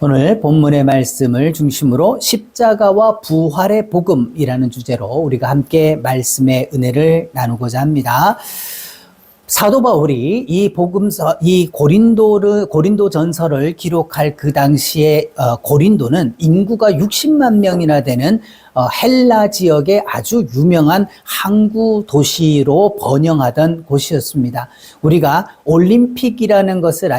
오늘 본문의 말씀을 중심으로 십자가와 부활의 복음이라는 주제로 우리가 함께 말씀의 은혜를 나누고자 합니다. 사도 바울이 이 복음서, 이 고린도 전서를 기록할 그 당시에 고린도는 인구가 60만 명이나 되는 헬라 지역의 아주 유명한 항구 도시로 번영하던 곳이었습니다. 우리가 올림픽이라는 것을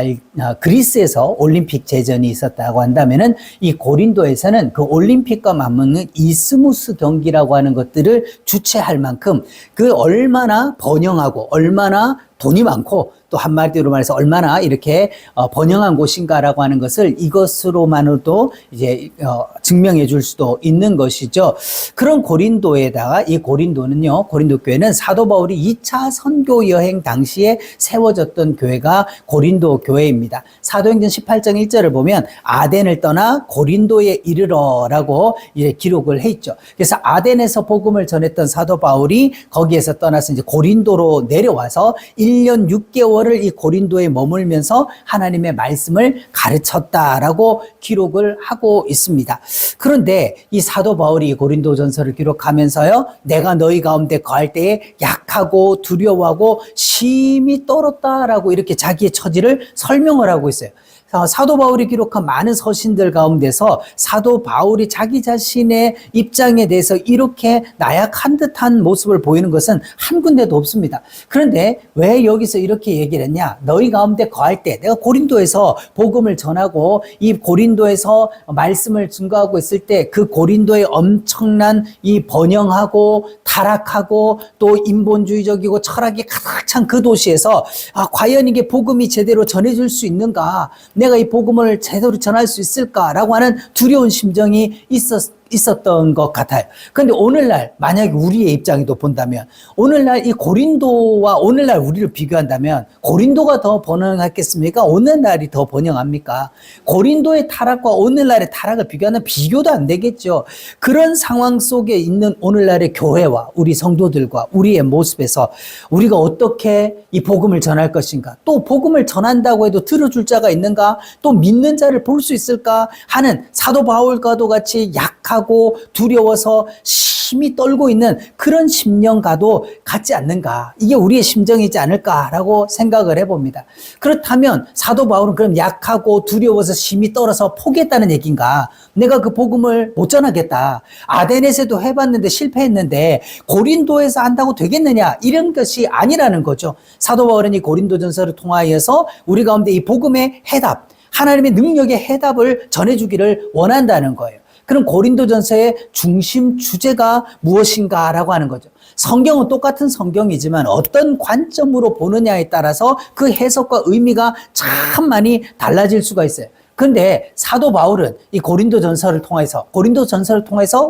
그리스에서 올림픽 제전이 있었다고 한다면은 이 고린도에서는 그 올림픽과 맞먹는 이스무스 경기라고 하는 것들을 주최할 만큼 그 얼마나 번영하고 얼마나 돈이 많고 또 한마디로 말해서 얼마나 이렇게 번영한 곳인가라고 하는 것을 이것으로만으로도 이제 증명해 줄 수도 있는 것이죠. 그런 고린도에다가 이 고린도는요, 고린도 교회는 사도 바울이 2차 선교 여행 당시에 세워졌던 교회가 고린도 교회입니다. 사도행전 18장 1절을 보면 아덴을 떠나 고린도에 이르러라고 이제 기록을 해 있죠. 그래서 아덴에서 복음을 전했던 사도 바울이 거기에서 떠나서 이제 고린도로 내려와서 1년 6개월을 이 고린도에 머물면서 하나님의 말씀을 가르쳤다라고 기록을 하고 있습니다. 그런데 이 사도 바울이 고린도전서를 기록하면서요, 내가 너희 가운데 거할 때에 약하고 두려워하고 심히 떨었다라고 이렇게 자기의 처지를 설명을 하고 있어요. 사도 바울이 기록한 많은 서신들 가운데서 사도 바울이 자기 자신의 입장에 대해서 이렇게 나약한 듯한 모습을 보이는 것은 한 군데도 없습니다. 그런데 왜 여기서 이렇게 얘기를 했냐? 너희 가운데 거할 때, 내가 고린도에서 복음을 전하고 이 고린도에서 말씀을 증거하고 있을 때 그 고린도의 엄청난 이 번영하고 타락하고 또 인본주의적이고 철학이 가득 찬 그 도시에서 과연 이게 복음이 제대로 전해질 수 있는가? 내가 이 복음을 제대로 전할 수 있을까라고 하는 두려운 심정이 있었던 것 같아요. 그런데 오늘날 만약에 우리의 입장에도 본다면 오늘날 이 고린도와 오늘날 우리를 비교한다면 고린도가 더 번영했겠습니까? 오늘날이 더 번영합니까? 고린도의 타락과 오늘날의 타락을 비교하는 비교도 안 되겠죠. 그런 상황 속에 있는 오늘날의 교회와 우리 성도들과 우리의 모습에서 우리가 어떻게 이 복음을 전할 것인가? 또 복음을 전한다고 해도 들어줄 자가 있는가? 또 믿는 자를 볼 수 있을까? 하는 사도 바울과도 같이 약하고 두려워서 심히 떨고 있는 그런 심령과도 같지 않는가? 이게 우리의 심정이지 않을까라고 생각을 해봅니다. 그렇다면 사도 바울은 그럼 약하고 두려워서 심히 떨어서 포기했다는 얘기인가? 내가 그 복음을 못 전하겠다. 아데네에서도 해봤는데 실패했는데 고린도에서 한다고 되겠느냐? 이런 것이 아니라는 거죠. 사도 바울은 이 고린도전서를 통하여서 우리 가운데 이 복음의 해답, 하나님의 능력의 해답을 전해주기를 원한다는 거예요. 그럼 고린도전서의 중심 주제가 무엇인가라고 하는 거죠. 성경은 똑같은 성경이지만 어떤 관점으로 보느냐에 따라서 그 해석과 의미가 참 많이 달라질 수가 있어요. 그런데 사도 바울은 이 고린도전서를 통해서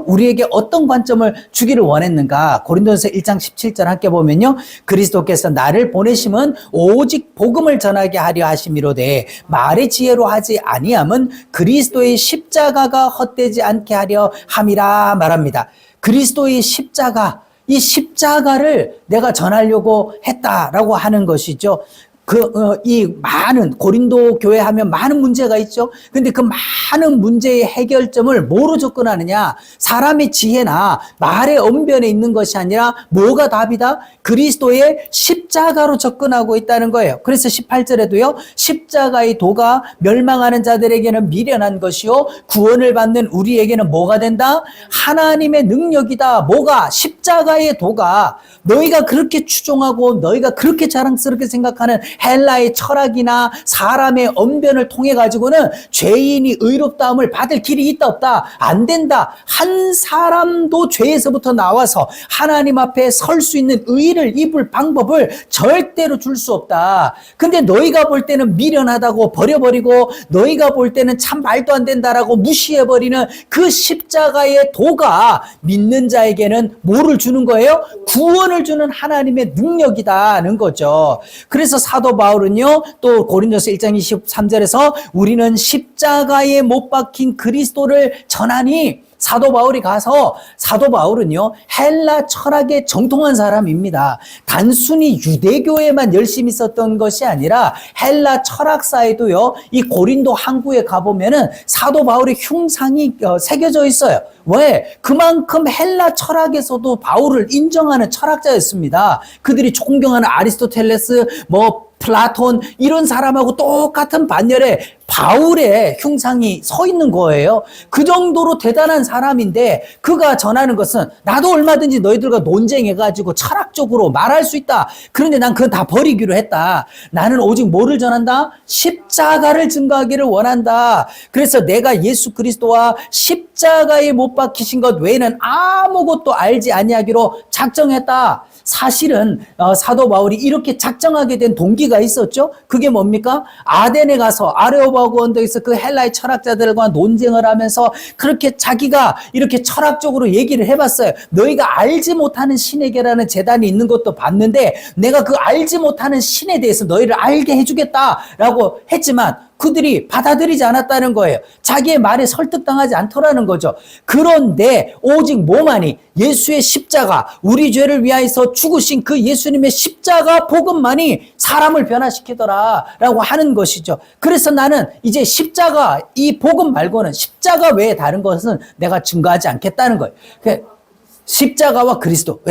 우리에게 어떤 관점을 주기를 원했는가? 고린도전서 1장 17절 함께 보면요, 그리스도께서 나를 보내심은 오직 복음을 전하게 하려 하심이로되 말의 지혜로 하지 아니함은 그리스도의 십자가가 헛되지 않게 하려 함이라 말합니다. 그리스도의 십자가, 이 십자가를 내가 전하려고 했다라고 하는 것이죠. 이 많은 고린도 교회 하면 많은 문제가 있죠. 근데 그 많은 문제의 해결점을 뭐로 접근하느냐? 사람의 지혜나 말의 언변에 있는 것이 아니라 뭐가 답이다? 그리스도의 십자가로 접근하고 있다는 거예요. 그래서 18절에도요, 십자가의 도가 멸망하는 자들에게는 미련한 것이요 구원을 받는 우리에게는 뭐가 된다? 하나님의 능력이다. 뭐가? 십자가의 도가. 너희가 그렇게 추종하고 너희가 그렇게 자랑스럽게 생각하는 헬라의 철학이나 사람의 언변을 통해 가지고는 죄인이 의롭다함을 받을 길이 있다 없다? 안 된다. 한 사람도 죄에서부터 나와서 하나님 앞에 설 수 있는 의를 입을 방법을 절대로 줄 수 없다. 근데 너희가 볼 때는 미련하다고 버려버리고 너희가 볼 때는 참 말도 안 된다라고 무시해버리는 그 십자가의 도가 믿는 자에게는 뭐를 주는 거예요? 구원을 주는 하나님의 능력이다는 거죠. 그래서 사도 바울은요, 또 고린도서 1장 23절에서 우리는 십자가에 못 박힌 그리스도를 전하니 사도 바울이 가서 사도 바울은요, 헬라 철학에 정통한 사람입니다. 단순히 유대교에만 열심히 있었던 것이 아니라 헬라 철학사에도요, 이 고린도 항구에 가보면은 사도 바울의 흉상이 새겨져 있어요. 왜? 그만큼 헬라 철학에서도 바울을 인정하는 철학자였습니다. 그들이 존경하는 아리스토텔레스, 플라톤 이런 사람하고 똑같은 반열에 바울의 흉상이 서 있는 거예요. 그 정도로 대단한 사람인데 그가 전하는 것은 나도 얼마든지 너희들과 논쟁해가지고 철학적으로 말할 수 있다. 그런데 난 그건 다 버리기로 했다. 나는 오직 뭐를 전한다? 십자가를 증거하기를 원한다. 그래서 내가 예수 그리스도와 십자가에 못 박히신 것 외에는 아무것도 알지 아니하기로 작정했다. 사실은 사도 바울이 이렇게 작정하게 된 동기가 있었죠. 그게 뭡니까? 아덴에 가서 아레오바고 언덕에서 그 헬라의 철학자들과 논쟁을 하면서 그렇게 자기가 이렇게 철학적으로 얘기를 해봤어요. 너희가 알지 못하는 신에게라는 재단이 있는 것도 봤는데 내가 그 알지 못하는 신에 대해서 너희를 알게 해주겠다라고 했지만 그들이 받아들이지 않았다는 거예요. 자기의 말에 설득당하지 않더라는 거죠. 그런데 오직 뭐만이 예수의 십자가, 우리 죄를 위하여서 죽으신 그 예수님의 십자가 복음만이 사람을 변화시키더라라고 하는 것이죠. 그래서 나는 이제 십자가, 이 복음 말고는 십자가 외에 다른 것은 내가 증거하지 않겠다는 거예요. 십자가와 그리스도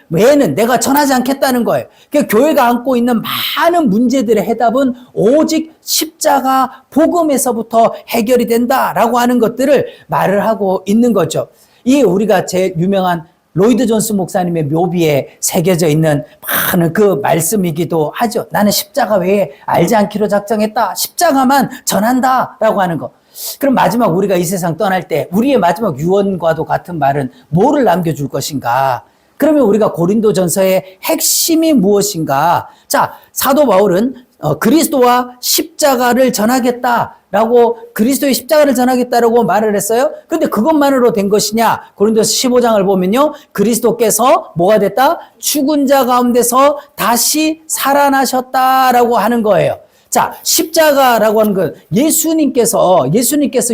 외에는 내가 전하지 않겠다는 거예요. 그러니까 교회가 안고 있는 많은 문제들의 해답은 오직 십자가 복음에서부터 해결이 된다라고 하는 것들을 말을 하고 있는 거죠. 이 우리가 제일 유명한 로이드 존스 목사님의 묘비에 새겨져 있는 많은 그 말씀이기도 하죠. 나는 십자가 외에 알지 않기로 작정했다. 십자가만 전한다라고 하는 거. 그럼 마지막 우리가 이 세상 떠날 때 우리의 마지막 유언과도 같은 말은 뭐를 남겨줄 것인가? 그러면 우리가 고린도전서의 핵심이 무엇인가? 자, 사도 바울은 그리스도와 십자가를 전하겠다라고, 그리스도의 십자가를 전하겠다라고 말을 했어요. 그런데 그것만으로 된 것이냐? 고린도서 15장을 보면요, 그리스도께서 뭐가 됐다? 죽은 자 가운데서 다시 살아나셨다라고 하는 거예요. 자, 십자가라고 하는 건 예수님께서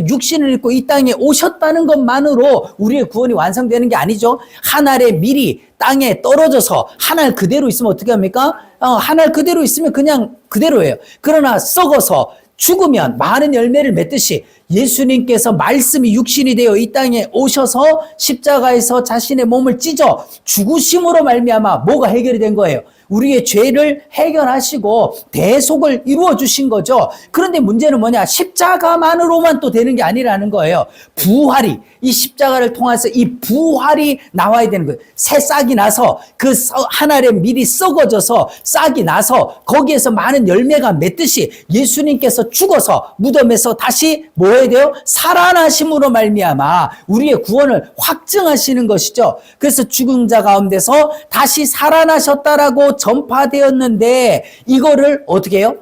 육신을 입고 이 땅에 오셨다는 것만으로 우리의 구원이 완성되는 게 아니죠. 한 알의 밀이 땅에 떨어져서 한 알 그대로 있으면 어떻게 합니까? 한 알 그대로 있으면 그냥 그대로예요. 그러나 썩어서 죽으면 많은 열매를 맺듯이 예수님께서 말씀이 육신이 되어 이 땅에 오셔서 십자가에서 자신의 몸을 찢어 죽으심으로 말미암아 뭐가 해결이 된 거예요? 우리의 죄를 해결하시고 대속을 이루어 주신 거죠. 그런데 문제는 뭐냐? 십자가만으로만 또 되는 게 아니라는 거예요. 부활이, 이 십자가를 통해서 이 부활이 나와야 되는 거예요. 새 싹이 나서 그 한 알의 밀이 썩어져서 싹이 나서 거기에서 많은 열매가 맺듯이 예수님께서 죽어서 무덤에서 다시 뭐 해야 돼요? 살아나심으로 말미암아 우리의 구원을 확증하시는 것이죠. 그래서 죽은 자 가운데서 다시 살아나셨다라고 전파되었는데 이거를 어떻게 해요?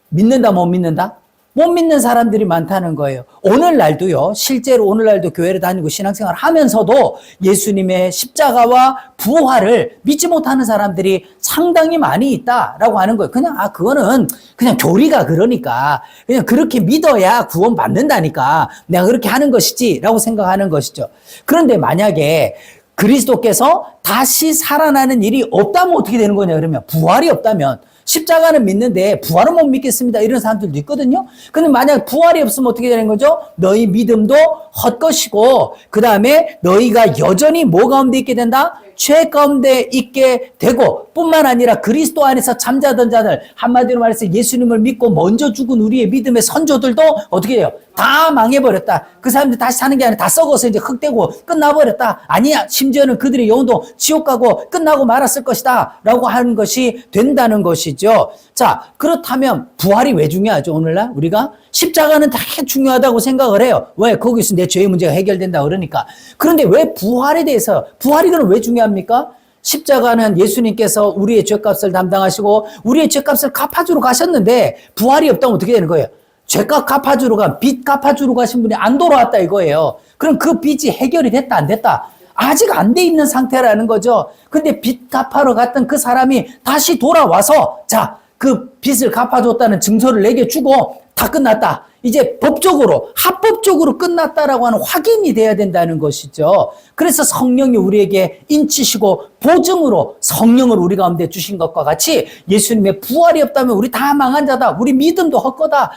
믿는다, 못 믿는다? 못 믿는 사람들이 많다는 거예요. 오늘날도요, 실제로 오늘날도 교회를 다니고 신앙생활을 하면서도 예수님의 십자가와 부활을 믿지 못하는 사람들이 상당히 많이 있다라고 하는 거예요. 그거는 그냥 교리가 그러니까, 그냥 그렇게 믿어야 구원받는다니까, 내가 그렇게 하는 것이지, 라고 생각하는 것이죠. 그런데 만약에 그리스도께서 다시 살아나는 일이 없다면 어떻게 되는 거냐, 그러면 부활이 없다면, 십자가는 믿는데 부활은 못 믿겠습니다, 이런 사람들도 있거든요. 근데 만약 부활이 없으면 어떻게 되는 거죠? 너희 믿음도 헛것이고 그 다음에 너희가 여전히 뭐 가운데 있게 된다? 죄 가운데 있게 되고 뿐만 아니라 그리스도 안에서 잠자던 자들, 한마디로 말해서 예수님을 믿고 먼저 죽은 우리의 믿음의 선조들도 어떻게 해요? 다 망해버렸다. 그 사람들 다시 사는 게 아니라 다 썩어서 이제 흙되고 끝나버렸다. 아니야, 심지어는 그들의 영혼도 지옥 가고 끝나고 말았을 것이다 라고 하는 것이 된다는 것이죠. 자, 그렇다면 부활이 왜 중요하죠? 오늘날 우리가 십자가는 되게 중요하다고 생각을 해요. 왜? 거기서 내 죄의 문제가 해결된다 그러니까. 그런데 왜 부활에 대해서, 부활이 그럼 왜 중요합니까? 십자가는 예수님께서 우리의 죄값을 담당하시고 우리의 죄값을 갚아주러 가셨는데 부활이 없다면 어떻게 되는 거예요? 죄값 갚아주러 빚 갚아주러 가신 분이 안 돌아왔다 이거예요. 그럼 그 빚이 해결이 됐다 안 됐다? 아직 안 돼 있는 상태라는 거죠. 근데 빚 갚아러 갔던 그 사람이 다시 돌아와서 자, 그 빚을 갚아줬다는 증서를 내게 주고 다 끝났다. 이제 법적으로, 합법적으로 끝났다라고 하는 확인이 돼야 된다는 것이죠. 그래서 성령이 우리에게 인치시고 보증으로 성령을 우리 가운데 주신 것과 같이 예수님의 부활이 없다면 우리 다 망한 자다. 우리 믿음도 헛거다.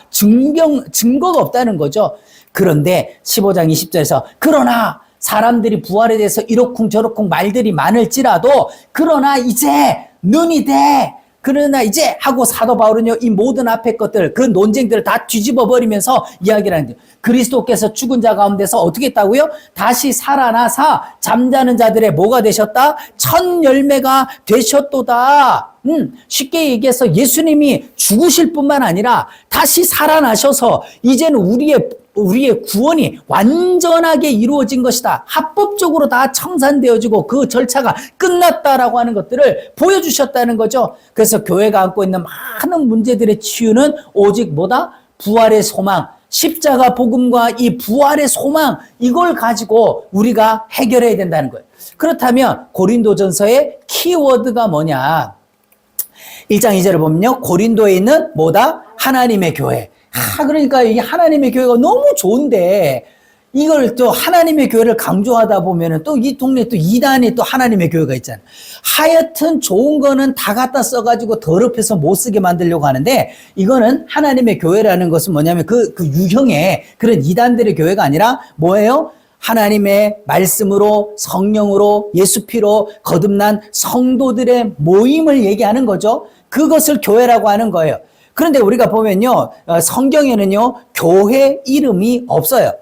증거가 없다는 거죠. 그런데 15장 20절에서 그러나 사람들이 부활에 대해서 이러쿵 저러쿵 말들이 많을지라도 그러나 이제 눈이 돼. 그러나 이제 하고 사도 바울은요, 이 모든 앞의 것들, 그 논쟁들을 다 뒤집어 버리면서 이야기를 하는데, 그리스도께서 죽은 자 가운데서 어떻게 했다고요? 다시 살아나사 잠자는 자들의 뭐가 되셨다? 첫 열매가 되셨도다. 쉽게 얘기해서 예수님이 죽으실 뿐만 아니라 다시 살아나셔서 이제는 우리의 구원이 완전하게 이루어진 것이다. 합법적으로 다 청산되어지고 그 절차가 끝났다라고 하는 것들을 보여주셨다는 거죠. 그래서 교회가 안고 있는 많은 문제들의 치유는 오직 뭐다? 부활의 소망, 십자가 복음과 이 부활의 소망, 이걸 가지고 우리가 해결해야 된다는 거예요. 그렇다면 고린도전서의 키워드가 뭐냐? 1장 2절을 보면요, 고린도에 있는 뭐다? 하나님의 교회. 그러니까 이 하나님의 교회가 너무 좋은데 이걸 또 하나님의 교회를 강조하다 보면은 또 이 동네에 또 이단에 또 하나님의 교회가 있잖아요. 하여튼 좋은 거는 다 갖다 써가지고 더럽혀서 못 쓰게 만들려고 하는데, 이거는 하나님의 교회라는 것은 뭐냐면 그 유형의 그런 이단들의 교회가 아니라 뭐예요? 하나님의 말씀으로 성령으로 예수 피로 거듭난 성도들의 모임을 얘기하는 거죠. 그것을 교회라고 하는 거예요. 그런데 우리가 보면요, 성경에는요, 교회 이름이 없어요.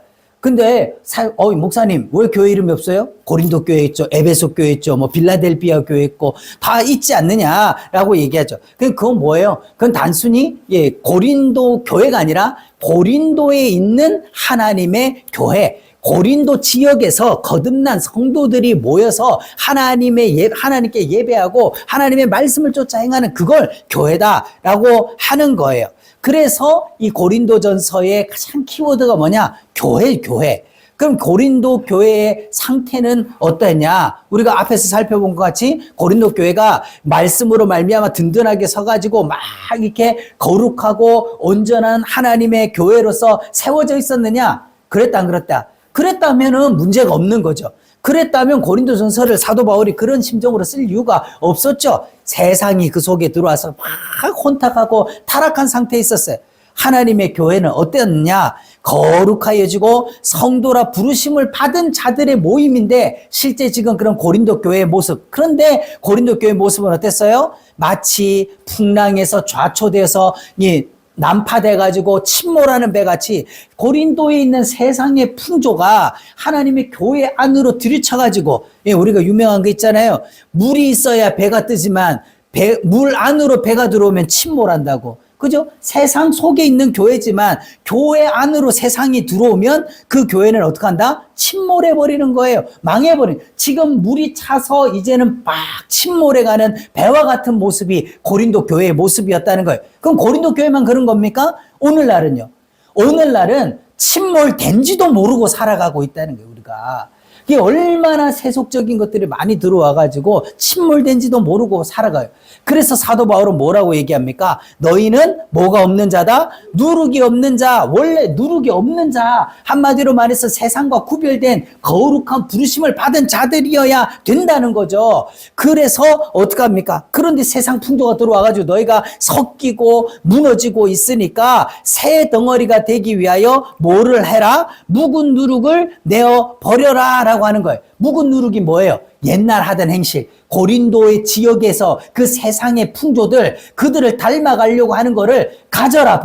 근데, 목사님, 왜 교회 이름이 없어요? 고린도 교회 있죠, 에베소 교회 있죠, 뭐, 빌라델비아 교회 있고, 다 있지 않느냐라고 얘기하죠. 그건 뭐예요? 그건 단순히, 고린도 교회가 아니라, 고린도에 있는 하나님의 교회, 고린도 지역에서 거듭난 성도들이 모여서 하나님께 예배하고 하나님의 말씀을 쫓아 행하는 그걸 교회다라고 하는 거예요. 그래서 이 고린도전서의 가장 키워드가 뭐냐? 교회. 그럼 고린도 교회의 상태는 어떠했냐? 우리가 앞에서 살펴본 것 같이 고린도 교회가 말씀으로 말미암아 든든하게 서가지고 막 이렇게 거룩하고 온전한 하나님의 교회로서 세워져 있었느냐? 그랬다 안 그랬다? 그랬다면은 문제가 없는 거죠. 그랬다면 고린도전서를 사도 바울이 그런 심정으로 쓸 이유가 없었죠. 세상이 그 속에 들어와서 막 혼탁하고 타락한 상태에 있었어요. 하나님의 교회는 어땠느냐? 거룩하여지고 성도라 부르심을 받은 자들의 모임인데, 실제 지금 그런 고린도 교회의 모습. 그런데 고린도 교회의 모습은 어땠어요? 마치 풍랑에서 좌초되어서 난파돼가지고 침몰하는 배같이 고린도에 있는 세상의 풍조가 하나님의 교회 안으로 들이쳐가지고, 우리가 유명한 거 있잖아요. 물이 있어야 배가 뜨지만 물 안으로 배가 들어오면 침몰한다고. 그죠? 세상 속에 있는 교회지만 교회 안으로 세상이 들어오면 그 교회는 어떻게 한다? 침몰해버리는 거예요. 망해버리는. 지금 물이 차서 이제는 막 침몰해가는 배와 같은 모습이 고린도 교회의 모습이었다는 거예요. 그럼 고린도 교회만 그런 겁니까? 오늘날은요. 오늘날은 침몰된지도 모르고 살아가고 있다는 거예요, 우리가. 이게 얼마나 세속적인 것들이 많이 들어와가지고 침몰된지도 모르고 살아가요. 그래서 사도 바울은 뭐라고 얘기합니까? 너희는 뭐가 없는 자다? 누룩이 없는 자. 원래 누룩이 없는 자. 한마디로 말해서 세상과 구별된 거룩한 부르심을 받은 자들이어야 된다는 거죠. 그래서 어떻게 합니까? 그런데 세상 풍조가 들어와가지고 너희가 섞이고 무너지고 있으니까 새 덩어리가 되기 위하여 뭐를 해라? 묵은 누룩을 내어 버려라 라고 하는 거예요. 묵은 누룩이 뭐예요? 옛날 하던 행실, 고린도의 지역에서 그 세상의 풍조들, 그들을 닮아가려고 하는 거를 가져라,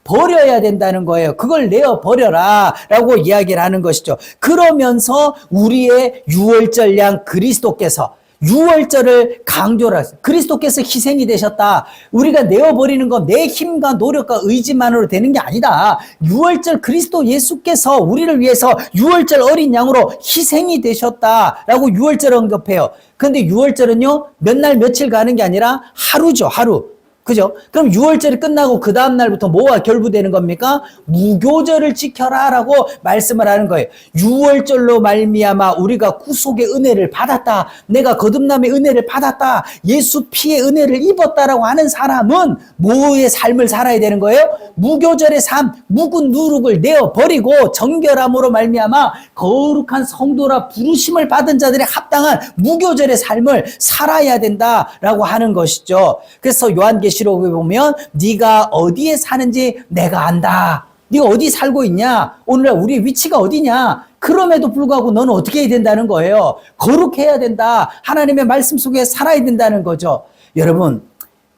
버려야 된다는 거예요. 그걸 내어 버려라 라고 이야기를 하는 것이죠. 그러면서 우리의 유월절 양 그리스도께서 유월절을 강조를 했어요. 그리스도께서 희생이 되셨다. 우리가 내어버리는 건 내 힘과 노력과 의지만으로 되는 게 아니다. 유월절 그리스도 예수께서 우리를 위해서 유월절 어린 양으로 희생이 되셨다라고 유월절을 언급해요. 그런데 유월절은요, 몇 날 며칠 가는 게 아니라 하루죠, 하루. 그죠? 그럼 6월절이 끝나고 그 다음날부터 뭐가 결부되는 겁니까? 무교절을 지켜라라고 말씀을 하는 거예요. 6월절로 말미암아 우리가 구속의 은혜를 받았다. 내가 거듭남의 은혜를 받았다. 예수 피의 은혜를 입었다라고 하는 사람은 뭐의 삶을 살아야 되는 거예요? 무교절의 삶, 묵은 누룩을 내어버리고 정결함으로 말미암아 거룩한 성도라 부르심을 받은 자들의 합당한 무교절의 삶을 살아야 된다라고 하는 것이죠. 그래서 요한계시록에 보면 네가 어디에 사는지 내가 안다. 네가 어디 살고 있냐? 오늘날 우리의 위치가 어디냐? 그럼에도 불구하고 너는 어떻게 해야 된다는 거예요? 거룩해야 된다. 하나님의 말씀 속에 살아야 된다는 거죠. 여러분,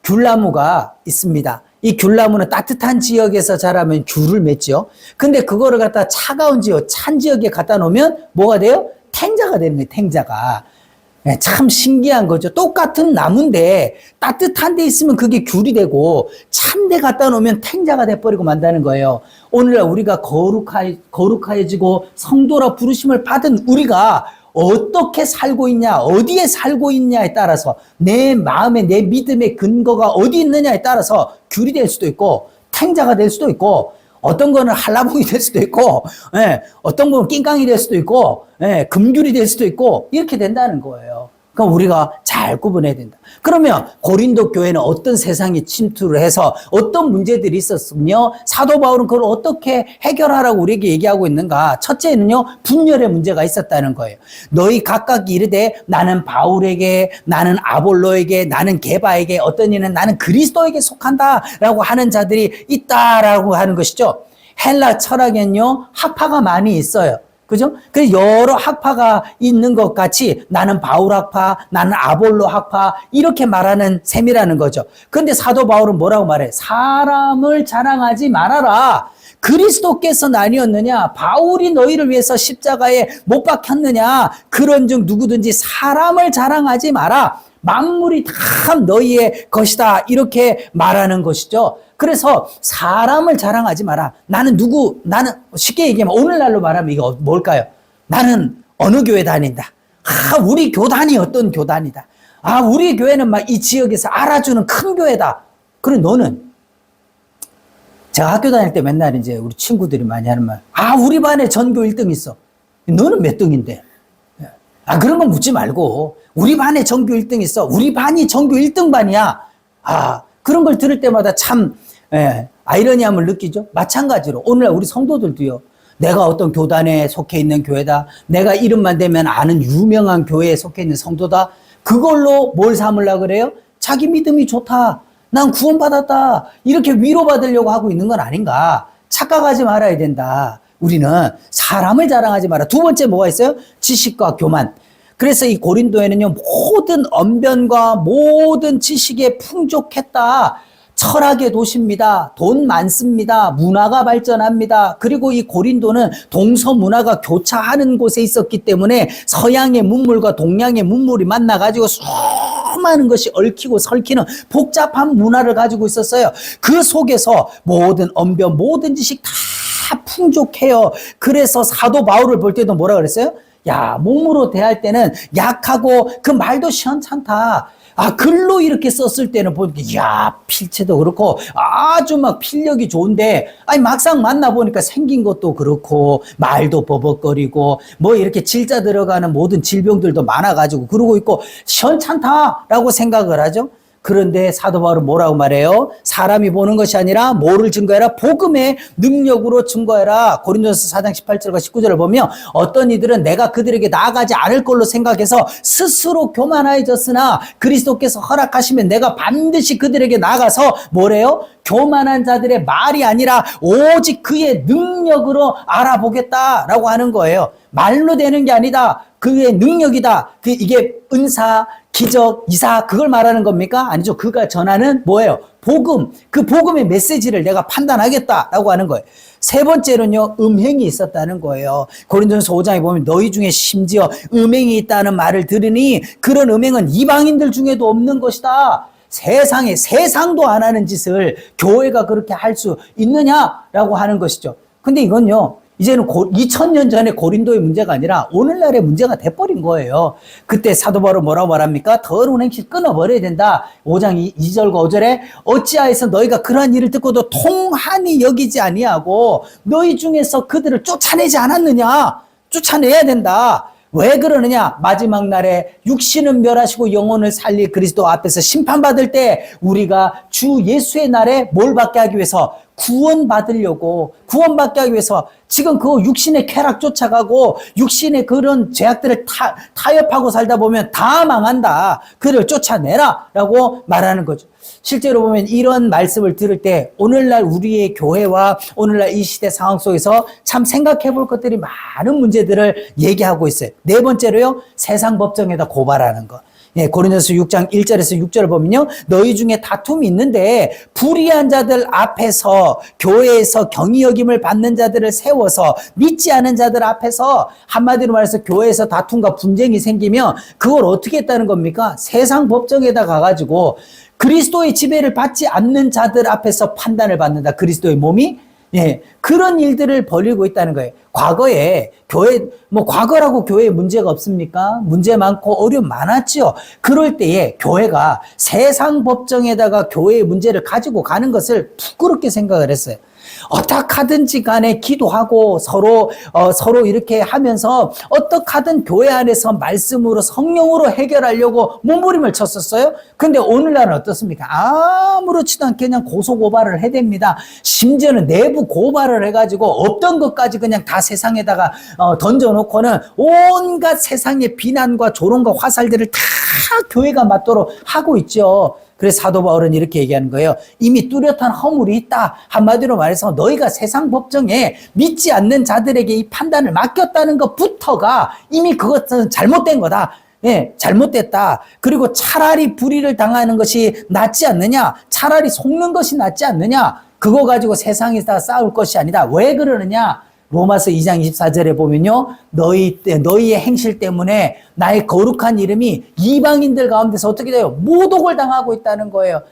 귤나무가 있습니다. 이 귤나무는 따뜻한 지역에서 자라면 귤을 맺죠. 근데 그거를 갖다 차가운 지역, 찬 지역에 갖다 놓으면 뭐가 돼요? 탱자가 되는 거예요, 탱자가. 참 신기한 거죠. 똑같은 나무인데 따뜻한 데 있으면 그게 귤이 되고 찬 데 갖다 놓으면 탱자가 돼버리고 만다는 거예요. 오늘날 우리가 거룩해지고 성도라 부르심을 받은 우리가 어떻게 살고 있냐, 어디에 살고 있냐에 따라서 내 마음에 내 믿음의 근거가 어디 있느냐에 따라서 귤이 될 수도 있고 탱자가 될 수도 있고 어떤 거는 한라봉이 될 수도 있고, 어떤 거는 낑깡이 될 수도 있고, 금귤이 될 수도 있고, 이렇게 된다는 거예요. 그러니까 우리가 잘 구분해야 된다. 그러면 고린도 교회는 어떤 세상이 침투를 해서 어떤 문제들이 있었으며 사도 바울은 그걸 어떻게 해결하라고 우리에게 얘기하고 있는가? 첫째는요, 분열의 문제가 있었다는 거예요. 너희 각각 이르되 나는 바울에게, 나는 아볼로에게, 나는 게바에게, 어떤 이는 나는 그리스도에게 속한다라고 하는 자들이 있다라고 하는 것이죠. 헬라 철학에는요, 학파가 많이 있어요. 그죠? 그래서 여러 학파가 있는 것 같이 나는 바울 학파, 나는 아볼로 학파 이렇게 말하는 셈이라는 거죠. 그런데 사도 바울은 뭐라고 말해? 사람을 자랑하지 말아라. 그리스도께서 나뉘었느냐? 바울이 너희를 위해서 십자가에 못 박혔느냐? 그런즉 누구든지 사람을 자랑하지 마라. 만물이 다 너희의 것이다. 이렇게 말하는 것이죠. 그래서 사람을 자랑하지 마라. 나는 쉽게 얘기하면 오늘날로 말하면 이거 뭘까요? 나는 어느 교회 다닌다. 우리 교단이 어떤 교단이다. 우리 교회는 막 이 지역에서 알아주는 큰 교회다. 그럼 너는 제가 학교 다닐 때 맨날 이제 우리 친구들이 많이 하는 말. 우리 반에 전교 1등 있어. 너는 몇 등인데? 그런 건 묻지 말고 우리 반에 전교 1등 있어. 우리 반이 전교 1등 반이야. 그런 걸 들을 때마다 참 아이러니함을 느끼죠. 마찬가지로 오늘날 우리 성도들도요. 내가 어떤 교단에 속해 있는 교회다. 내가 이름만 대면 아는 유명한 교회에 속해 있는 성도다. 그걸로 뭘 삼으려고 그래요? 자기 믿음이 좋다. 난 구원받았다. 이렇게 위로받으려고 하고 있는 건 아닌가. 착각하지 말아야 된다. 우리는 사람을 자랑하지 마라. 두 번째 뭐가 있어요? 지식과 교만. 그래서 이 고린도에는요, 모든 언변과 모든 지식에 풍족했다. 철학의 도시입니다. 돈 많습니다. 문화가 발전합니다. 그리고 이 고린도는 동서 문화가 교차하는 곳에 있었기 때문에 서양의 문물과 동양의 문물이 만나가지고 수많은 것이 얽히고 설키는 복잡한 문화를 가지고 있었어요. 그 속에서 모든 언변, 모든 지식 다 풍족해요. 그래서 사도 바울을 볼 때도 뭐라 그랬어요? 몸으로 대할 때는 약하고 그 말도 시원찮다. 글로 이렇게 썼을 때는 보니까, 필체도 그렇고, 아주 막 필력이 좋은데, 막상 만나보니까 생긴 것도 그렇고, 말도 버벅거리고, 이렇게 질자 들어가는 모든 질병들도 많아가지고, 그러고 있고, 시원찮다라고 생각을 하죠. 그런데 사도 바울은 뭐라고 말해요? 사람이 보는 것이 아니라 뭐를 증거해라? 복음의 능력으로 증거해라. 고린도서 4장 18절과 19절을 보면 어떤 이들은 내가 그들에게 나아가지 않을 걸로 생각해서 스스로 교만해졌으나 그리스도께서 허락하시면 내가 반드시 그들에게 나아가서 뭐래요? 교만한 자들의 말이 아니라 오직 그의 능력으로 알아보겠다라고 하는 거예요. 말로 되는 게 아니다. 그의 능력이다. 이게 은사, 기적, 이사 그걸 말하는 겁니까? 아니죠. 그가 전하는 뭐예요? 복음. 그 복음의 메시지를 내가 판단하겠다라고 하는 거예요. 세 번째로는요. 음행이 있었다는 거예요. 고린도전서 5장에 보면 너희 중에 심지어 음행이 있다는 말을 들으니 그런 음행은 이방인들 중에도 없는 것이다. 세상도 안 하는 짓을 교회가 그렇게 할 수 있느냐라고 하는 것이죠. 근데 이건요. 이제는 2000년 전에 고린도의 문제가 아니라 오늘날의 문제가 돼버린 거예요. 그때 사도 바울은 뭐라고 말합니까? 더러운 행실 끊어버려야 된다. 5장 2절과 5절에 어찌하여서 너희가 그러한 일을 듣고도 통한이 여기지 아니하고 너희 중에서 그들을 쫓아내지 않았느냐? 쫓아내야 된다. 왜 그러느냐? 마지막 날에 육신은 멸하시고 영혼을 살릴 그리스도 앞에서 심판받을 때 우리가 주 예수의 날에 뭘 받게 하기 위해서? 구원받게 하기 위해서 지금 그 육신의 쾌락 쫓아가고 육신의 그런 죄악들을 타협하고 살다 보면 다 망한다. 그를 쫓아내라 라고 말하는 거죠. 실제로 보면 이런 말씀을 들을 때 오늘날 우리의 교회와 오늘날 이 시대 상황 속에서 참 생각해 볼 것들이 많은 문제들을 얘기하고 있어요. 네 번째로요, 세상 법정에다 고발하는 것. 예, 고린도서 6장 1절에서 6절을 보면요, 너희 중에 다툼이 있는데 불의한 자들 앞에서 교회에서 경히 여김을 받는 자들을 세워서 믿지 않은 자들 앞에서, 한마디로 말해서 교회에서 다툼과 분쟁이 생기면 그걸 어떻게 했다는 겁니까? 세상 법정에다 가가지고 그리스도의 지배를 받지 않는 자들 앞에서 판단을 받는다. 그리스도의 몸이. 예, 그런 일들을 벌이고 있다는 거예요. 과거에 과거라고 교회에 문제가 없습니까? 문제 많고 어려움 많았죠. 그럴 때에 교회가 세상 법정에다가 교회의 문제를 가지고 가는 것을 부끄럽게 생각을 했어요. 어떡하든지 간에 기도하고 서로 이렇게 하면서 어떡하든 교회 안에서 말씀으로 성령으로 해결하려고 몸부림을 쳤었어요. 근데 오늘날은 어떻습니까? 아무렇지도 않게 그냥 고소고발을 해댑니다. 심지어는 내부 고발을 해가지고 없던 것까지 그냥 다 세상에다가 던져놓고는 온갖 세상의 비난과 조롱과 화살들을 다 교회가 맞도록 하고 있죠. 그래서 사도 바울은 이렇게 얘기하는 거예요. 이미 뚜렷한 허물이 있다. 한마디로 말해서 너희가 세상 법정에 믿지 않는 자들에게 이 판단을 맡겼다는 것부터가 이미 그것은 잘못된 거다. 예, 잘못됐다. 그리고 차라리 불의를 당하는 것이 낫지 않느냐? 차라리 속는 것이 낫지 않느냐? 그거 가지고 세상에서 싸울 것이 아니다. 왜 그러느냐? 로마서 2장 24절에 보면요, 너희의 행실 때문에 나의 거룩한 이름이 이방인들 가운데서 어떻게 돼요? 모독을 당하고 있다는 거예요.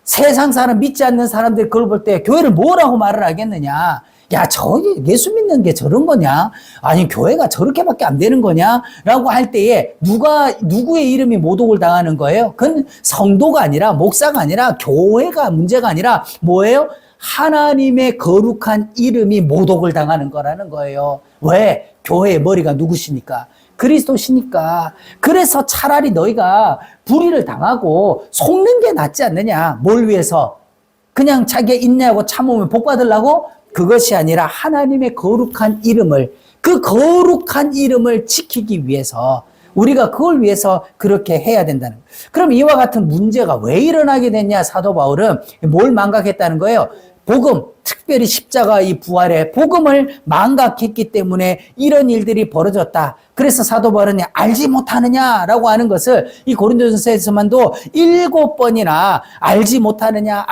세상 사람, 믿지 않는 사람들이 그걸 볼 때 교회를 뭐라고 말을 하겠느냐? 야, 예수 믿는 게 저런 거냐? 아니, 교회가 저렇게밖에 안 되는 거냐? 라고 할 때에 누구의 이름이 모독을 당하는 거예요? 그건 성도가 아니라, 목사가 아니라, 교회가 문제가 아니라 뭐예요? 하나님의 거룩한 이름이 모독을 당하는 거라는 거예요. 왜? 교회의 머리가 누구시니까? 그리스도시니까. 그래서 차라리 너희가 불의를 당하고 속는 게 낫지 않느냐? 뭘 위해서? 그냥 자기가 인내하고 참으면 복 받으려고? 그것이 아니라 하나님의 거룩한 이름을, 그 거룩한 이름을 지키기 위해서, 우리가 그걸 위해서 그렇게 해야 된다는 거예요. 그럼 이와 같은 문제가 왜 일어나게 됐냐? 사도 바울은 뭘 망각했다는 거예요? 복음, 특별히 십자가 이 부활의 복음을 망각했기 때문에 이런 일들이 벌어졌다. 그래서 사도 바울은 알지 못하느냐라고 하는 것을 이 고린도전서에서만도 7번이나 알지 못하느냐라고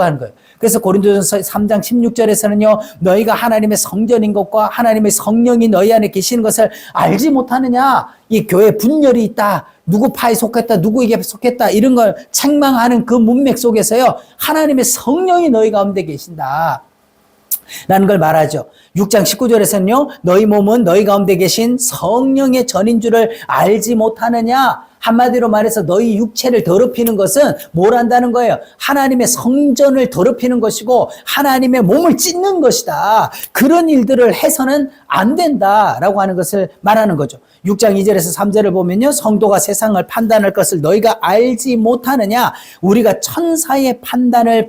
하는 거예요. 그래서 고린도전서 3장 16절에서는요, 너희가 하나님의 성전인 것과 하나님의 성령이 너희 안에 계시는 것을 알지 못하느냐. 이 교회 분열이 있다. 누구 파에 속했다, 누구에게 속했다, 이런 걸 책망하는 그 문맥 속에서요, 하나님의 성령이 너희 가운데 계신다 라는 걸 말하죠. 6장 19절에서는요, 너희 몸은 너희 가운데 계신 성령의 전인 줄을 알지 못하느냐. 한마디로 말해서 너희 육체를 더럽히는 것은 뭘 한다는 거예요? 하나님의 성전을 더럽히는 것이고 하나님의 몸을 찢는 것이다. 그런 일들을 해서는 안 된다라고 하는 것을 말하는 거죠. 6장 2절에서 3절을 보면요, 성도가 세상을 판단할 것을 너희가 알지 못하느냐? 우리가 천사를 판단할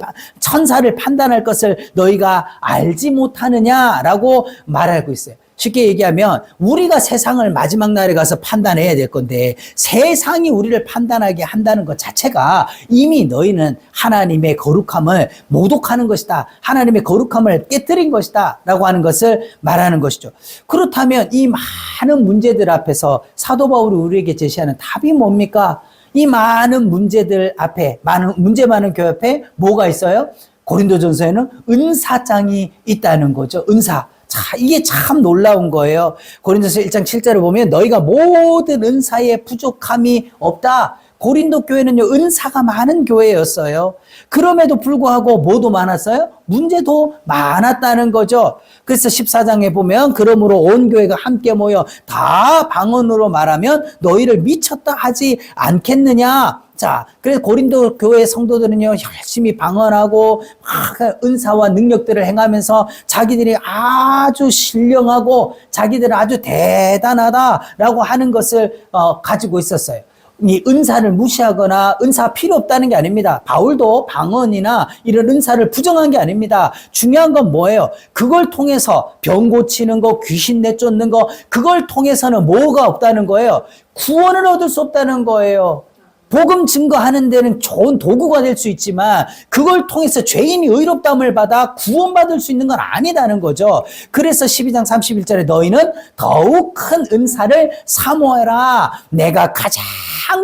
것을 너희가 알지 못하느냐라고 말하고 있어요. 쉽게 얘기하면 우리가 세상을 마지막 날에 가서 판단해야 될 건데 세상이 우리를 판단하게 한다는 것 자체가 이미 너희는 하나님의 거룩함을 모독하는 것이다. 하나님의 거룩함을 깨뜨린 것이다. 라고 하는 것을 말하는 것이죠. 그렇다면 이 많은 문제들 앞에서 사도 바울이 우리에게 제시하는 답이 뭡니까? 이 많은 문제들 앞에, 문제 많은 교회 앞에 뭐가 있어요? 고린도전서에는 은사장이 있다는 거죠. 은사. 자, 이게 참 놀라운 거예요. 고린도서 1장 7절을 보면 너희가 모든 은사에 부족함이 없다. 고린도 교회는요, 은사가 많은 교회였어요. 그럼에도 불구하고 뭐도 많았어요? 문제도 많았다는 거죠. 그래서 14장에 보면 그러므로 온 교회가 함께 모여 다 방언으로 말하면 너희를 미쳤다 하지 않겠느냐. 자, 그래서 고린도 교회 성도들은요, 열심히 방언하고 막 은사와 능력들을 행하면서 자기들이 아주 신령하고 자기들은 아주 대단하다라고 하는 것을 가지고 있었어요. 이 은사를 무시하거나 은사 필요 없다는 게 아닙니다. 바울도 방언이나 이런 은사를 부정한 게 아닙니다. 중요한 건 뭐예요? 그걸 통해서 병 고치는 거, 귀신 내쫓는 거, 그걸 통해서는 뭐가 없다는 거예요? 구원을 얻을 수 없다는 거예요. 복음 증거하는 데는 좋은 도구가 될 수 있지만 그걸 통해서 죄인이 의롭다함을 받아 구원받을 수 있는 건 아니다는 거죠. 그래서 12장 31절에 너희는 더욱 큰 은사를 사모해라. 내가 가장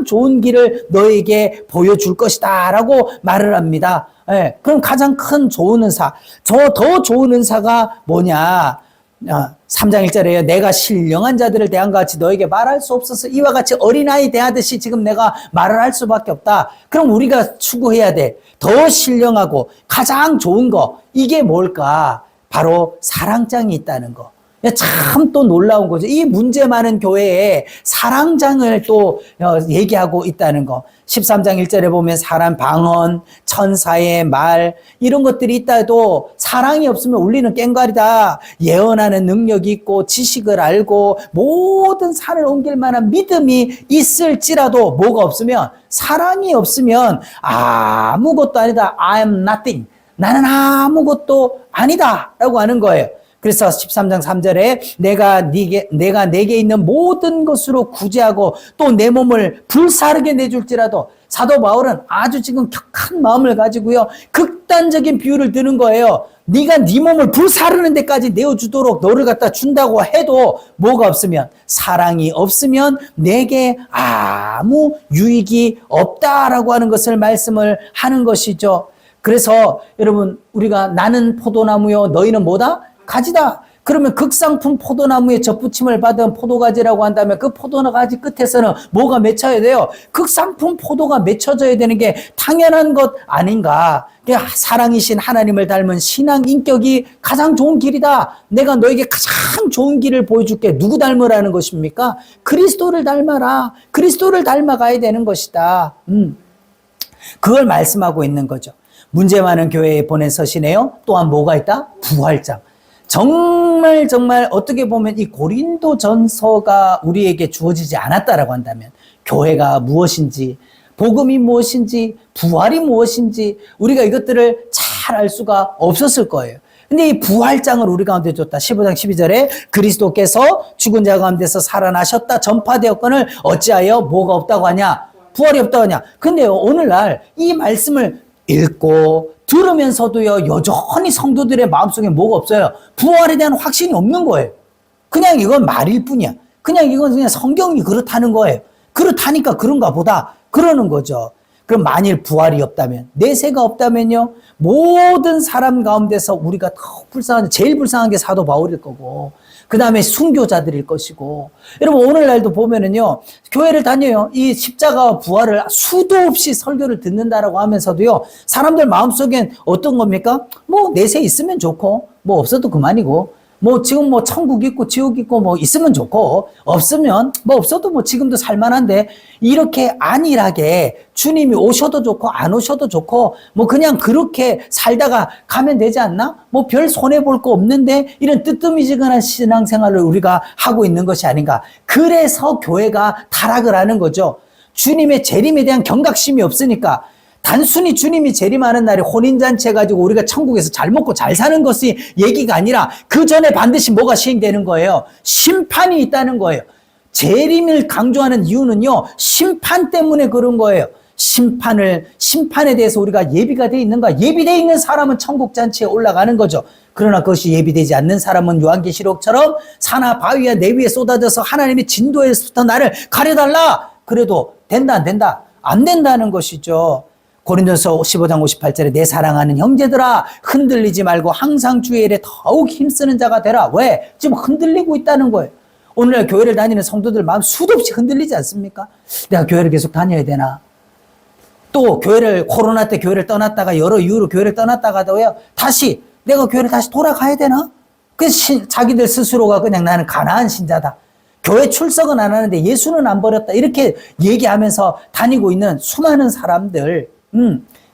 좋은 길을 너에게 보여줄 것이다 라고 말을 합니다. 네, 그럼 가장 큰 좋은 은사, 더 좋은 은사가 뭐냐? 3장 1절에요. 내가 신령한 자들을 대한것 같이 너에게 말할 수 없어서 이와 같이 어린아이 대하듯이 지금 내가 말을 할 수밖에 없다. 그럼 우리가 추구해야 돼. 더 신령하고 가장 좋은 거. 이게 뭘까? 바로 사랑장이 있다는 거. 참 또 놀라운 거죠. 이 문제 많은 교회에 사랑장을 또 얘기하고 있다는 거. 13장 1절에 보면 사람 방언, 천사의 말 이런 것들이 있다 해도 사랑이 없으면 우리는 꽹과리다. 예언하는 능력이 있고 지식을 알고 모든 산을 옮길 만한 믿음이 있을지라도 뭐가 없으면 사랑이 없으면 아무것도 아니다. I am nothing. 나는 아무것도 아니다 라고 하는 거예요. 그래서 13장 3절에 내가 내게 있는 모든 것으로 구제하고 또 내 몸을 불사르게 내줄지라도 사도 바울은 아주 지금 격한 마음을 가지고요. 극단적인 비유를 드는 거예요. 네가 네 몸을 불사르는 데까지 내어주도록 너를 갖다 준다고 해도 뭐가 없으면 사랑이 없으면 내게 아무 유익이 없다라고 하는 것을 말씀을 하는 것이죠. 그래서 여러분 우리가 나는 포도나무요 너희는 뭐다? 가지다. 그러면 극상품 포도나무에 접붙임을 받은 포도가지라고 한다면 그 포도가지 끝에서는 뭐가 맺혀야 돼요? 극상품 포도가 맺혀져야 되는 게 당연한 것 아닌가? 사랑이신 하나님을 닮은 신앙 인격이 가장 좋은 길이다. 내가 너에게 가장 좋은 길을 보여줄게. 누구 닮으라는 것입니까? 그리스도를 닮아라. 그리스도를 닮아가야 되는 것이다. 그걸 말씀하고 있는 거죠. 문제 많은 교회에 보낸 서신에요. 또한 뭐가 있다? 부활장. 정말 어떻게 보면 이 고린도 전서가 우리에게 주어지지 않았다라고 한다면 교회가 무엇인지, 복음이 무엇인지, 부활이 무엇인지 우리가 이것들을 잘 알 수가 없었을 거예요. 근데 이 부활장을 우리 가운데 줬다. 15장 12절에 그리스도께서 죽은 자 가운데서 살아나셨다 전파되었거늘 어찌하여 뭐가 없다고 하냐? 부활이 없다고 하냐? 근데요 오늘날 이 말씀을 읽고 들으면서도요 여전히 성도들의 마음속에 뭐가 없어요? 부활에 대한 확신이 없는 거예요. 그냥 이건 말일 뿐이야. 이건 그냥 성경이 그렇다는 거예요. 그렇다니까 그런가 보다 그러는 거죠. 그럼 만일 부활이 없다면, 내세가 없다면요 모든 사람 가운데서 우리가 더 제일 불쌍한 게 사도 바울일 거고 그 다음에 순교자들일 것이고. 여러분 오늘날도 보면은요 교회를 다녀요. 이 십자가와 부활을 수도 없이 설교를 듣는다라고 하면서도요 사람들 마음속엔 어떤 겁니까? 뭐 내세 있으면 좋고 뭐 없어도 그만이고 뭐 지금 뭐 천국 있고 지옥 있고 뭐 있으면 좋고 없으면 뭐 없어도 뭐 지금도 살만한데 이렇게 안일하게 주님이 오셔도 좋고 안 오셔도 좋고 뭐 그냥 그렇게 살다가 가면 되지 않나? 뭐 별 손해볼 거 없는데 이런 뜨뜻미지근한 신앙생활을 우리가 하고 있는 것이 아닌가. 그래서 교회가 타락을 하는 거죠. 주님의 재림에 대한 경각심이 없으니까. 단순히 주님이 재림하는 날에 혼인잔치 해가지고 우리가 천국에서 잘 먹고 잘 사는 것이 얘기가 아니라 그 전에 반드시 뭐가 시행되는 거예요? 심판이 있다는 거예요. 재림을 강조하는 이유는요 심판 때문에 그런 거예요. 심판에 대해서 우리가 예비가 되어 있는가? 예비되어 있는 사람은 천국 잔치에 올라가는 거죠. 그러나 그것이 예비되지 않는 사람은 요한계시록처럼 산하 바위와 내 위에 쏟아져서 하나님의 진도에서부터 나를 가려달라. 그래도 된다 안 된다? 안 된다는 것이죠. 고린도서 15장 58절에 내 사랑하는 형제들아 흔들리지 말고 항상 주의 일에 더욱 힘쓰는 자가 되라. 왜? 지금 흔들리고 있다는 거예요. 오늘날 교회를 다니는 성도들 마음 수도 없이 흔들리지 않습니까? 내가 교회를 계속 다녀야 되나? 또 교회를, 코로나 때 교회를 떠났다가 여러 이유로 교회를 떠났다가도요, 다시 내가 교회를 다시 돌아가야 되나? 자기들 스스로가 그냥 나는 가나안 신자다. 교회 출석은 안 하는데 예수는 안 버렸다. 이렇게 얘기하면서 다니고 있는 수많은 사람들.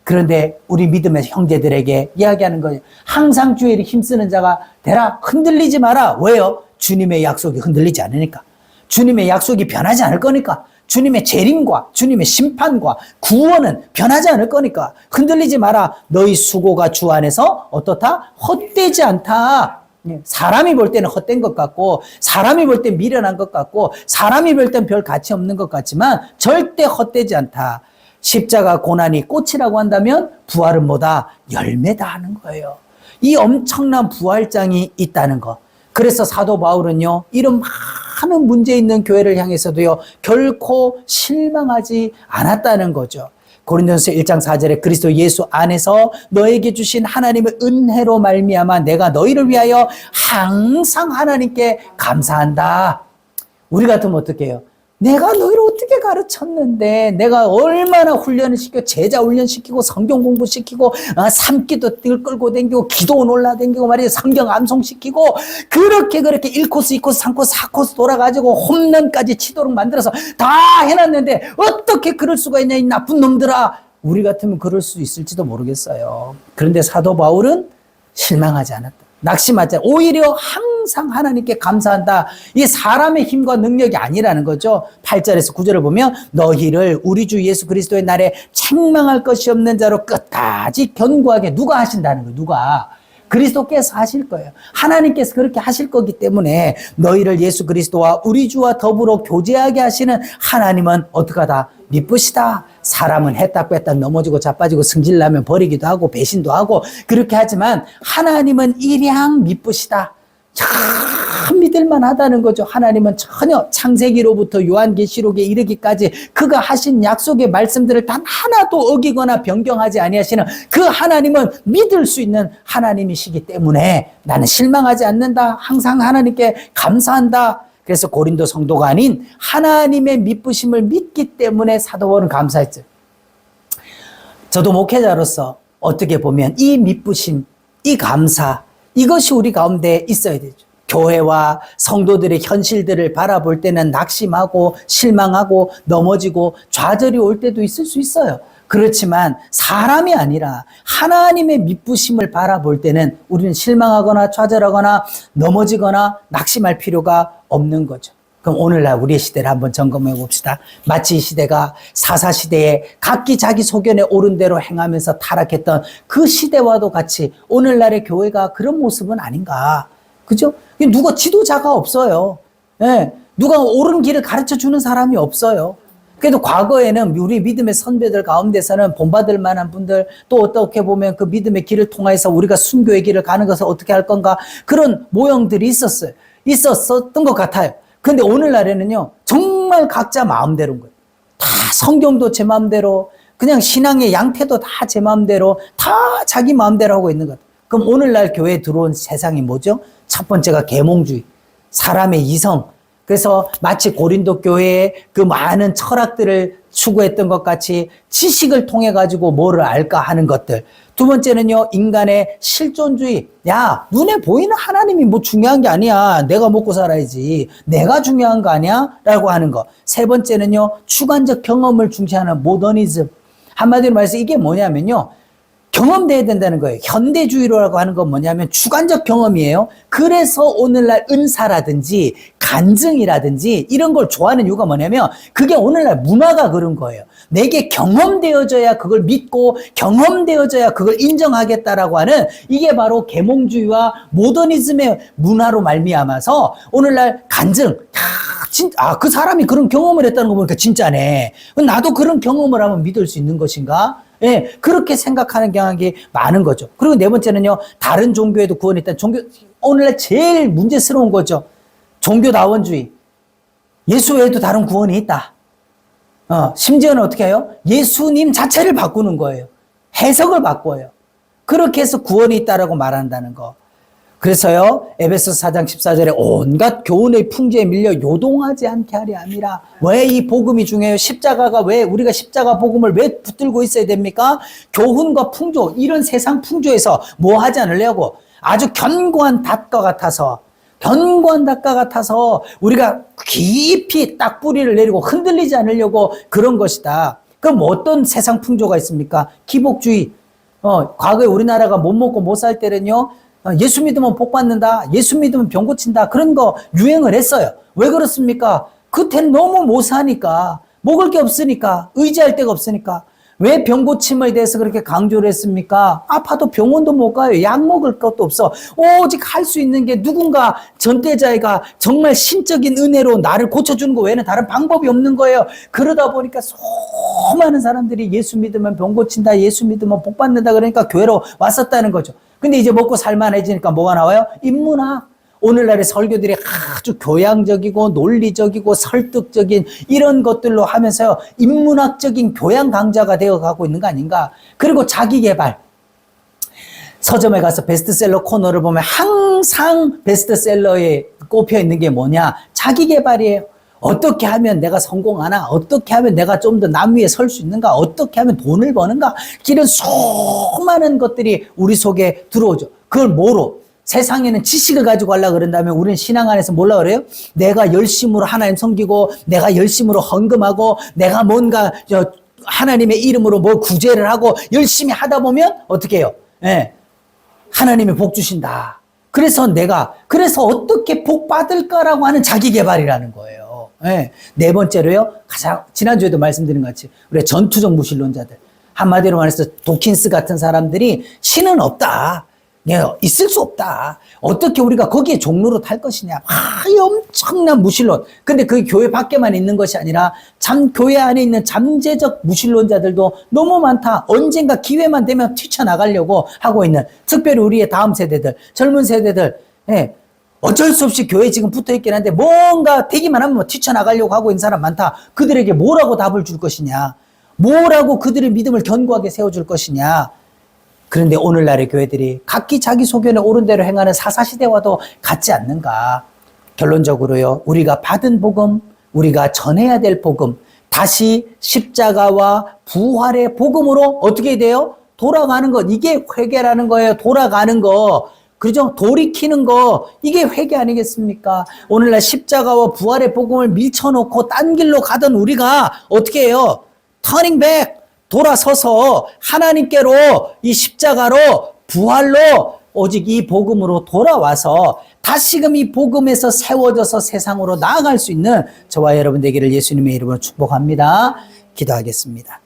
그런데 우리 믿음의 형제들에게 이야기하는 거예요. 항상 주의 일에 힘쓰는 자가 되라. 흔들리지 마라. 왜요? 주님의 약속이 흔들리지 않으니까. 주님의 약속이 변하지 않을 거니까. 주님의 재림과 주님의 심판과 구원은 변하지 않을 거니까. 흔들리지 마라. 너희 수고가 주 안에서 어떻다? 헛되지 않다. 사람이 볼 때는 헛된 것 같고, 사람이 볼 때 미련한 것 같고, 사람이 볼 땐 별 가치 없는 것 같지만 절대 헛되지 않다. 십자가 고난이 꽃이라고 한다면 부활은 뭐다? 열매다 하는 거예요. 이 엄청난 부활장이 있다는 거. 그래서 사도 바울은요, 이런 많은 문제 있는 교회를 향해서도요, 결코 실망하지 않았다는 거죠. 고린도전서 1장 4절에 그리스도 예수 안에서 너에게 주신 하나님의 은혜로 말미암아 내가 너희를 위하여 항상 하나님께 감사한다. 우리 같으면 어떻게 해요? 내가 너희를 어떻게 가르쳤는데, 내가 얼마나 훈련을 시켜, 제자 훈련시키고, 성경 공부시키고, 삼기도 끌고 다니고, 기도 올라다니고 말이에요. 성경 암송시키고, 그렇게 1코스, 2코스, 3코스, 4코스 돌아가지고 홈런까지 치도록 만들어서 다 해놨는데, 어떻게 그럴 수가 있냐, 이 나쁜 놈들아. 우리 같으면 그럴 수 있을지도 모르겠어요. 그런데 사도 바울은 실망하지 않았다. 낙심하지 않았다. 오히려 항상 하나님께 감사한다. 이게 사람의 힘과 능력이 아니라는 거죠. 8절에서 9절을 보면 너희를 우리 주 예수 그리스도의 날에 책망할 것이 없는 자로 끝까지 견고하게 누가 하신다는 거예요. 누가? 그리스도께서 하실 거예요. 하나님께서 그렇게 하실 거기 때문에 너희를 예수 그리스도와 우리 주와 더불어 교제하게 하시는 하나님은 어떻게 하다? 미쁘시다. 사람은 했다 뺐다 넘어지고 자빠지고 승질나면 버리기도 하고 배신도 하고 그렇게 하지만 하나님은 일양 미쁘시다. 참 믿을만 하다는 거죠. 하나님은 전혀 창세기로부터 요한계시록에 이르기까지 그가 하신 약속의 말씀들을 단 하나도 어기거나 변경하지 아니하시는 그 하나님은 믿을 수 있는 하나님이시기 때문에 나는 실망하지 않는다. 항상 하나님께 감사한다. 그래서 고린도 성도가 아닌 하나님의 미쁘심을 믿기 때문에 사도 바울은 감사했죠. 저도 목회자로서 어떻게 보면 이 미쁘심, 이 감사, 이것이 우리 가운데 있어야 되죠. 교회와 성도들의 현실들을 바라볼 때는 낙심하고 실망하고 넘어지고 좌절이 올 때도 있을 수 있어요. 그렇지만 사람이 아니라 하나님의 미쁘심을 바라볼 때는 우리는 실망하거나 좌절하거나 넘어지거나 낙심할 필요가 없는 거죠. 그럼 오늘날 우리의 시대를 한번 점검해 봅시다. 마치 이 시대가 사사시대에 각기 자기 소견에 옳은 대로 행하면서 타락했던 그 시대와도 같이 오늘날의 교회가 그런 모습은 아닌가. 그죠? 누가 지도자가 없어요. 예, 누가 옳은 길을 가르쳐 주는 사람이 없어요. 그래도 과거에는 우리 믿음의 선배들 가운데서는 본받을 만한 분들, 또 어떻게 보면 그 믿음의 길을 통해서 우리가 순교의 길을 가는 것을 어떻게 할 건가, 그런 모형들이 있었던 것 같아요. 근데 오늘날에는요, 정말 각자 마음대로인 거예요. 다 성경도 제 마음대로, 그냥 신앙의 양태도 다 제 마음대로, 다 자기 마음대로 하고 있는 것 같아요. 그럼 오늘날 교회에 들어온 세상이 뭐죠? 첫 번째가 계몽주의, 사람의 이성. 그래서 마치 고린도 교회의 그 많은 철학들을 추구했던 것 같이 지식을 통해 가지고 뭐를 알까 하는 것들. 두 번째는요, 인간의 실존주의. 야, 눈에 보이는 하나님이 뭐 중요한 게 아니야. 내가 먹고 살아야지. 내가 중요한 거 아니야? 라고 하는 거. 세 번째는요, 주관적 경험을 중시하는 모더니즘. 한마디로 말해서 이게 뭐냐면요, 경험돼야 된다는 거예요. 현대주의라고 하는 건 뭐냐면 주관적 경험이에요. 그래서 오늘날 은사라든지 간증이라든지 이런 걸 좋아하는 이유가 뭐냐면 그게 오늘날 문화가 그런 거예요. 내게 경험되어져야 그걸 믿고 경험되어져야 그걸 인정하겠다라고 하는 이게 바로 계몽주의와 모더니즘의 문화로 말미암아서 오늘날 간증, 그 사람이 그런 경험을 했다는 거 보니까 진짜네. 나도 그런 경험을 하면 믿을 수 있는 것인가? 예, 그렇게 생각하는 경향이 많은 거죠. 그리고 네 번째는요, 다른 종교에도 구원이 있다. 오늘날 제일 문제스러운 거죠. 종교다원주의. 예수 외에도 다른 구원이 있다. 심지어는 어떻게 해요? 예수님 자체를 바꾸는 거예요. 해석을 바꿔요. 그렇게 해서 구원이 있다라고 말한다는 거. 그래서요, 에베소서 4장 14절에 온갖 교훈의 풍조에 밀려 요동하지 않게 하려 함이라. 왜 이 복음이 중요해요? 십자가가 왜, 우리가 십자가 복음을 왜 붙들고 있어야 됩니까? 교훈과 풍조, 이런 세상 풍조에서 뭐 하지 않으려고 아주 견고한 닷과 같아서, 우리가 깊이 딱 뿌리를 내리고 흔들리지 않으려고 그런 것이다. 그럼 어떤 세상 풍조가 있습니까? 기복주의. 과거에 우리나라가 못 먹고 못 살 때는요, 예수 믿으면 복 받는다, 예수 믿으면 병 고친다, 그런 거 유행을 했어요. 왜 그렇습니까? 그때는 너무 못 사니까, 먹을 게 없으니까, 의지할 데가 없으니까. 왜 병 고침에 대해서 그렇게 강조를 했습니까? 아파도 병원도 못 가요. 약 먹을 것도 없어. 오직 할 수 있는 게 누군가 전대자가 정말 신적인 은혜로 나를 고쳐주는 거 외에는 다른 방법이 없는 거예요. 그러다 보니까 수많은 사람들이 예수 믿으면 병 고친다, 예수 믿으면 복 받는다, 그러니까 교회로 왔었다는 거죠. 근데 이제 먹고 살만해지니까 뭐가 나와요? 인문학. 오늘날의 설교들이 아주 교양적이고 논리적이고 설득적인 이런 것들로 하면서요, 인문학적인 교양 강좌가 되어가고 있는 거 아닌가. 그리고 자기개발. 서점에 가서 베스트셀러 코너를 보면 항상 베스트셀러에 꼽혀 있는 게 뭐냐? 자기개발이에요. 어떻게 하면 내가 성공하나? 어떻게 하면 내가 좀 더 남 위에 설 수 있는가? 어떻게 하면 돈을 버는가? 이런 수많은 것들이 우리 속에 들어오죠. 그걸 뭐로? 세상에는 지식을 가지고 하려고 그런다면 우리는 신앙 안에서 뭐라 그래요? 내가 열심으로 하나님 섬기고, 내가 열심으로 헌금하고, 내가 뭔가 하나님의 이름으로 뭐 구제를 하고 열심히 하다 보면 어떻게 해요? 예, 하나님이 복 주신다. 그래서 어떻게 복 받을까라고 하는 자기 개발이라는 거예요. 예. 네 번째로요, 지난주에도 말씀드린 것 같이 우리 전투적 무신론자들, 한마디로 말해서 도킨스 같은 사람들이 신은 없다, 있을 수 없다, 어떻게 우리가 거기에 종로로 탈 것이냐, 엄청난 무신론. 근데 그 교회 밖에만 있는 것이 아니라 교회 안에 있는 잠재적 무신론자들도 너무 많다. 언젠가 기회만 되면 뛰쳐나가려고 하고 있는, 특별히 우리의 다음 세대들, 젊은 세대들, 예, 어쩔 수 없이 교회에 지금 붙어있긴 한데 뭔가 되기만 하면 뛰쳐나가려고 하고 있는 사람 많다. 그들에게 뭐라고 답을 줄 것이냐, 뭐라고 그들의 믿음을 견고하게 세워줄 것이냐. 그런데 오늘날의 교회들이 각기 자기 소견에 옳은 대로 행하는 사사시대와도 같지 않는가. 결론적으로요, 우리가 받은 복음, 우리가 전해야 될 복음, 다시 십자가와 부활의 복음으로 어떻게 돼요? 돌아가는 것. 이게 회개라는 거예요. 돌아가는 거. 그죠? 돌이키는 거. 이게 회개 아니겠습니까? 오늘날 십자가와 부활의 복음을 밀쳐놓고 딴 길로 가던 우리가 어떻게 해요? 터닝 백. 돌아서서 하나님께로, 이 십자가로, 부활로, 오직 이 복음으로 돌아와서 다시금 이 복음에서 세워져서 세상으로 나아갈 수 있는 저와 여러분 되기를 예수님의 이름으로 축복합니다. 기도하겠습니다.